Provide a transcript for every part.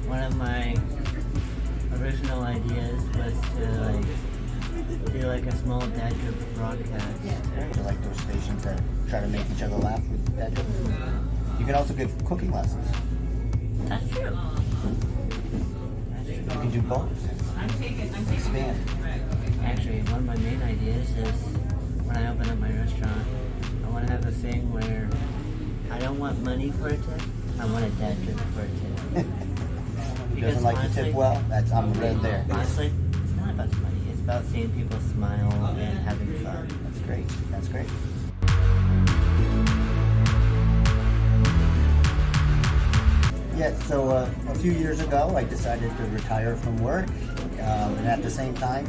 one of my original ideas was to do a small dad joke broadcast. To those stations that try to make each other laugh with dad jokes. You can also give cooking lessons. That's true. You can do both. Expand. Actually, one of my main ideas is when I open up my restaurant, I want to have a thing where I don't want money for a tip, I want a dad joke for a tip. Who doesn't like to tip well? I'm right there. Honestly, it's not about the money. It's about seeing people smile and having fun. That's great. That's great. Yeah, so a few years ago, I decided to retire from work, and at the same time,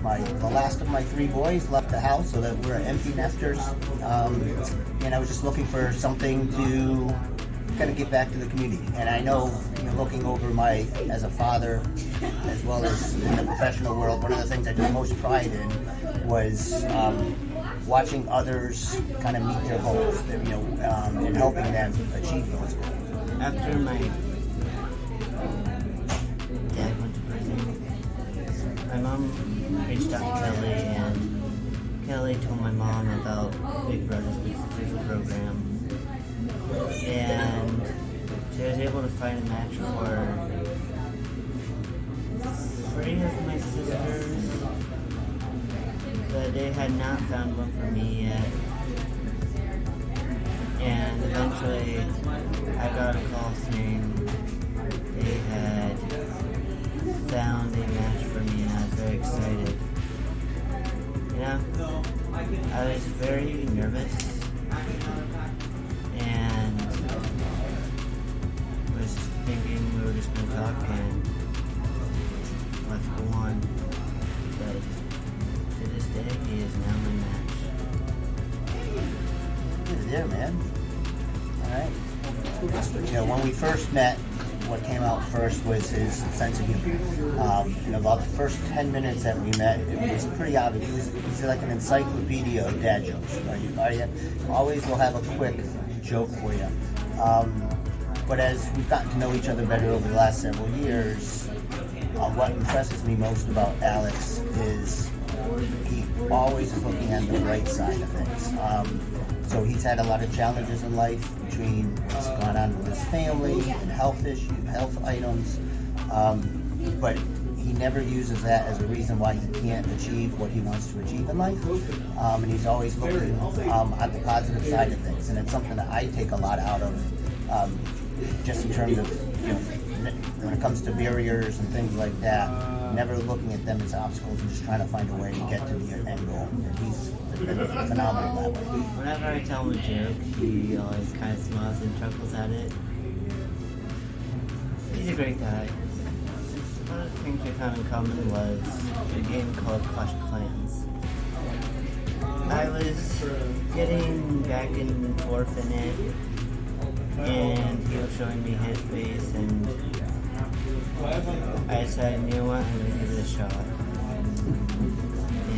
the last of my 3 boys left the house, so that we're empty nesters, and I was just looking for something to kind of give back to the community. And I know, looking over as a father, as well as in the professional world, one of the things I took most pride in was watching others kind of meet their goals, and helping them achieve those goals. After my dad went to prison, my mom reached out to Kelly, and Kelly told my mom about Big Brother's Big Sister program. And she was able to find a match for 3 of my sisters, but they had not found one for me yet. And eventually, I got a call saying they had found a match for me, and I was very excited. I was very nervous, and was thinking we were just going to talk and let's go on. But to this day, he is now my match. Yeah, man. All right. When we first met, what came out first was his sense of humor. About the first 10 minutes that we met, it was pretty obvious. He's like an encyclopedia of dad jokes. Right? Always will have a quick joke for you. But as we've gotten to know each other better over the last several years, what impresses me most about Alex is he always is looking at the right side of things. So he's had a lot of challenges in life between what's gone on with his family and health issues, health items, but he never uses that as a reason why he can't achieve what he wants to achieve in life. And he's always looking at the positive side of things, and it's something that I take a lot out of, just in terms of, when it comes to barriers and things like that, never looking at them as obstacles and just trying to find a way to get to the end goal. And he's phenomenal that way. Whenever I tell him a joke, he always kind of smiles and chuckles at it. He's a great guy. One of the things we found in common was a game called Clash of Clans. I was getting back and forth in it, and he was showing me his face, and I decided, you know what, I'm going to give it a shot.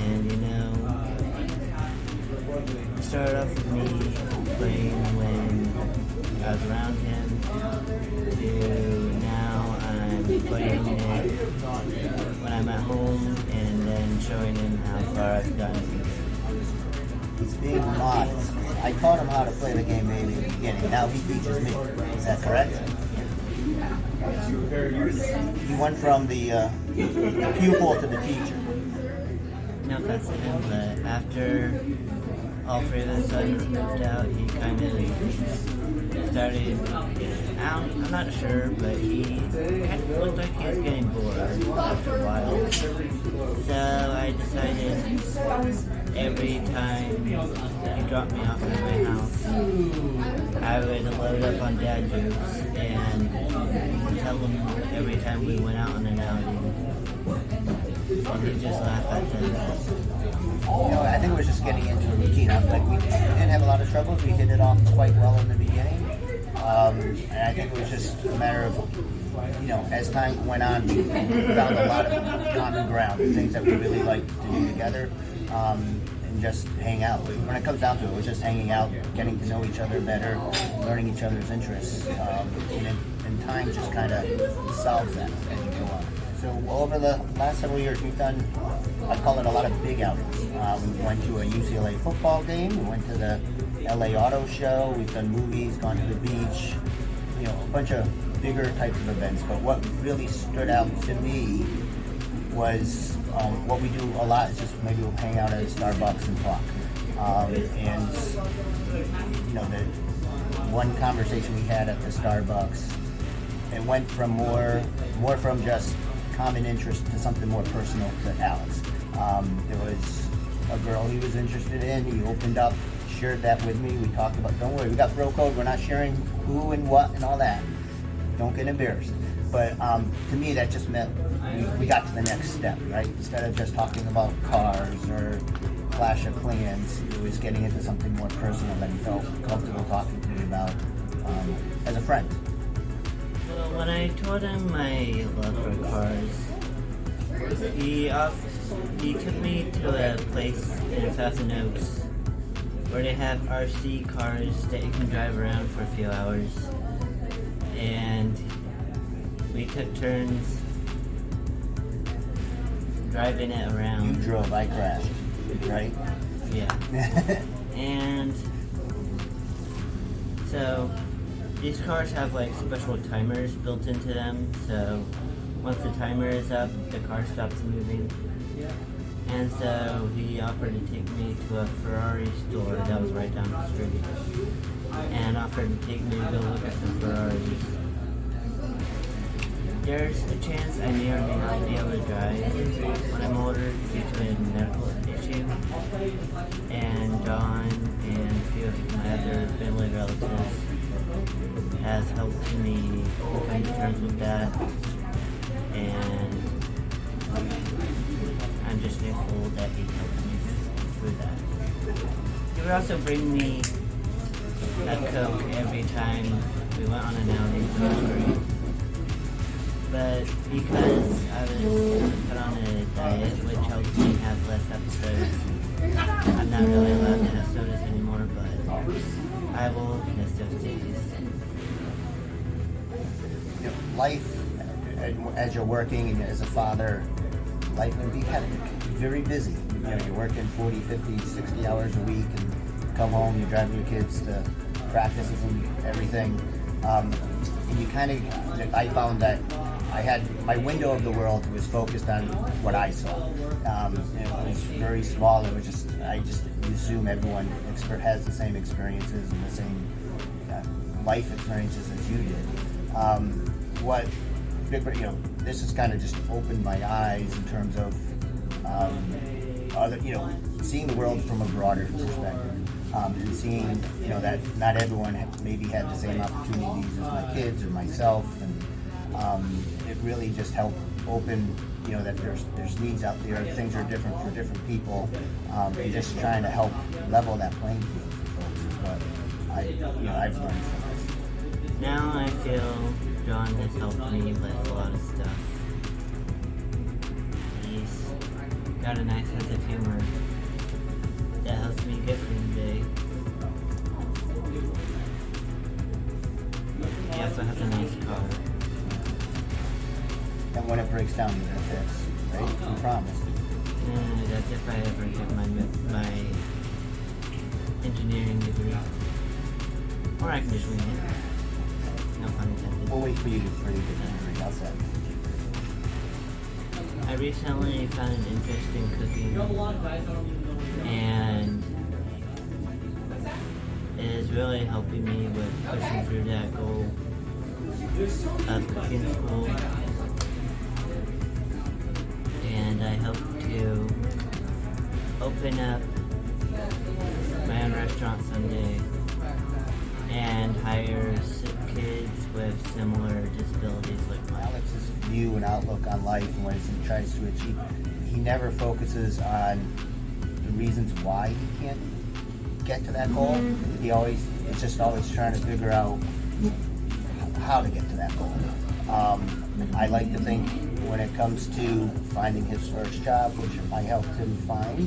And it started off with me playing when I was around him, to now I'm playing it when I'm at home, and then showing him how far I've gotten. He's being modest. I taught him how to play the game maybe in the beginning. Now he teaches me. Is that correct? He went from the pupil to the teacher. No offense to him, but after all 3 of his sons moved out, he kind of started, I'm not sure, but he kind of looked like he was getting bored after a while. So I decided every time he dropped me off at my house, I would load up on dad jokes and tell him every time we went out on an outing. And he'd just laugh at them. I think we're just getting into a routine. We didn't have a lot of troubles. We hit it off quite well in the beginning. And I think it was just a matter of, as time went on, we found a lot of common ground, things that we really liked to do together, and just hang out. When it comes down to it, we're just hanging out, getting to know each other better, learning each other's interests, and and time just kind of solves that as you go on. So over the last several years, we've done, I call it a lot of big outings. We went to a UCLA football game, we went to the LA Auto Show, we've done movies, gone to the beach, you know, a bunch of bigger types of events. But what really stood out to me was what we do a lot is just maybe we'll hang out at a Starbucks and talk. And you know, the one conversation we had at the Starbucks, it went from more from just common interest to something more personal to Alex. There was a girl he was interested in. He opened up, shared that with me. We talked about, don't worry, we got bro code. We're not sharing who and what and all that. Don't get embarrassed. But to me, that just meant we got to the next step, right? Instead of just talking about cars or Clash of Clans, it was getting into something more personal that he felt comfortable talking to me about as a friend. Well, when I told him my love for cars, he took me to a place in Thousand Oaks where they have RC cars that you can drive around for a few hours. And we took turns driving it around. You drove, I crashed, right? Yeah. And so these cars have like special timers built into them, so once the timer is up, the car stops moving. And so he offered to take me to a Ferrari store that was right down the street, and offered to take me to go look at some Ferraris. There's a chance I may or may not be able to drive when I'm older due to a medical issue, and John and a few of my other family relatives has helped me come to terms with that, and I'm just thankful that he helped me through that. He would also bring me a Coke every time we went on an outing to the street. But because I was put on a diet which helps me have less episodes, I'm not really allowed to have sodas anymore, but I will miss those days. You know, life, as you're working and as a father, life can be hectic, very busy. You know, you're working 40, 50, 60 hours a week and come home, you're driving your kids to practices and everything. And you kind of, I found that I had, my window of the world was focused on what I saw. And it was very small. It was just, I just assume everyone has the same experiences and the same life experiences as you did. You know, this has kind of just opened my eyes in terms of other, you know, seeing the world from a broader perspective, and seeing, you know, that not everyone maybe had the same opportunities as my kids or myself, and it really just helped open, you know, that there's needs out there, things are different for different people, and just trying to help level that playing field for folks is what I've learned from this. Now I feel John has helped me with a lot of stuff. He's got a nice sense of humor that helps me get through the day. He also has a nice car. And when it breaks down, you're gonna fix, right? You promise. That's if I ever get my engineering degree. Or I can just wing it. No pun intended. We'll wait for you to get the degree. How's that? I recently found an interest in cooking, and it is really helping me with pushing through that goal of cooking school. And I hope to open up my own restaurant someday and hire kids with similar disabilities like mine. Alex's view and outlook on life and what he tries to achieve, he never focuses on the reasons why he can't get to that goal. It's just always trying to figure out how to get to that goal. I like to think when it comes to finding his first job, which I helped him find,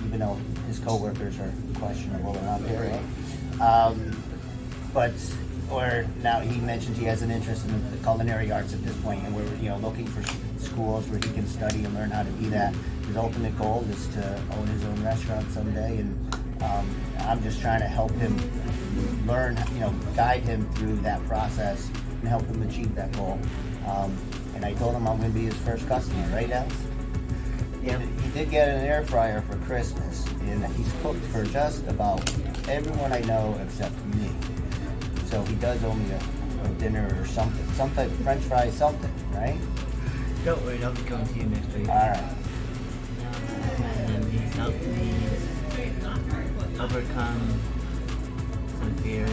even though his coworkers are questionable around here, right? But or now he mentions he has an interest in the culinary arts at this point, and we're looking for schools where he can study and learn how to be that. His ultimate goal is to own his own restaurant someday, and I'm just trying to help him learn, guide him through that process and help him achieve that goal. And I told him I'm going to be his first customer, right, Alex? Yep. He did get an air fryer for Christmas, and he's cooked for just about everyone I know except me. So he does owe me a dinner or something, some type of French fries, something, right? Don't worry, I'll be coming to you next week. All right. And he's helped me overcome some fears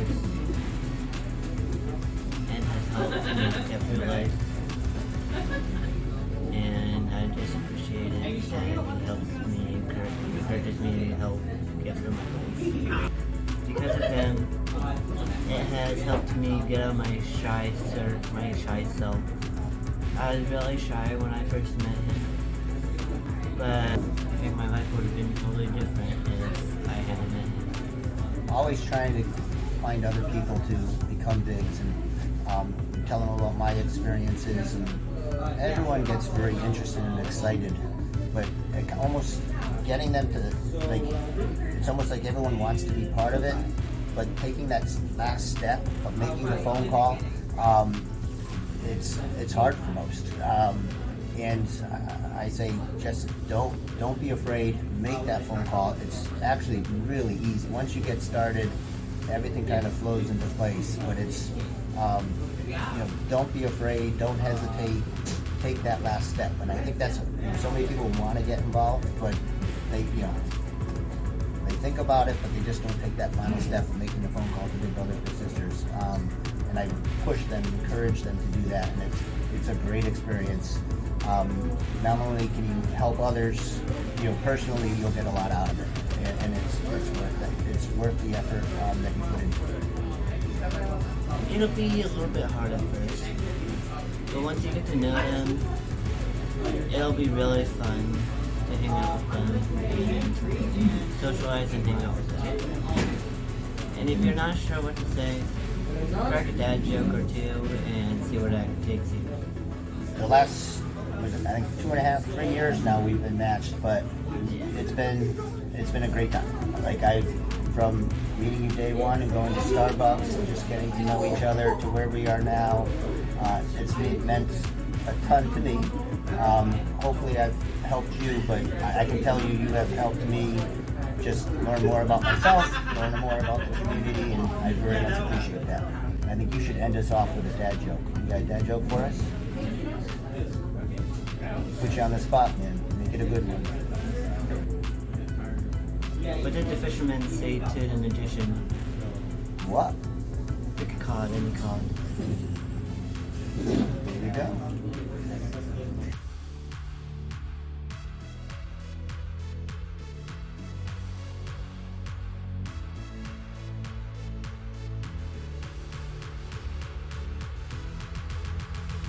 and has helped me get through life. And I just appreciate it that he helps me, encourages me to help get through my life. Because of him, it has helped me get out of my shy self. I was really shy when I first met him, but I think my life would have been totally different if I hadn't met him. Always trying to find other people to become bigs and tell them about my experiences, and everyone gets very interested and excited, but almost getting them to, it's almost like everyone wants to be part of it, but taking that last step of making the phone call, it's hard for most. And I say, just don't be afraid. Make that phone call. It's actually really easy. Once you get started, everything kind of flows into place. But it's don't be afraid. Don't hesitate. Take that last step. And I think that's so many people want to get involved, but they think about it, but they just don't take that final step of making the phone call to their brothers or sisters. And I push them, encourage them to do that, and it's a great experience. Not only can you help others, personally, you'll get a lot out of it, and it's worth it. It's worth the effort that you put into it. It'll be a little bit hard at first, but once you get to know them, it'll be really fun to hang out with them and socialize and hang out with them. And if you're not sure what to say, crack a dad joke or two and see where that takes you. The last, I think 2.5, 3 years now we've been matched, but it's been a great time. From meeting you day one and going to Starbucks and just getting to know each other to where we are now, it's meant a ton to me. Hopefully I've helped you, but I can tell you have helped me just learn more about myself, learn more about the community, and I very much appreciate that. I think you should end us off with a dad joke. You got a dad joke for us? Put you on the spot, man. Make it a good one. What did the fisherman say to the magician? What? Pick a cod, any cod.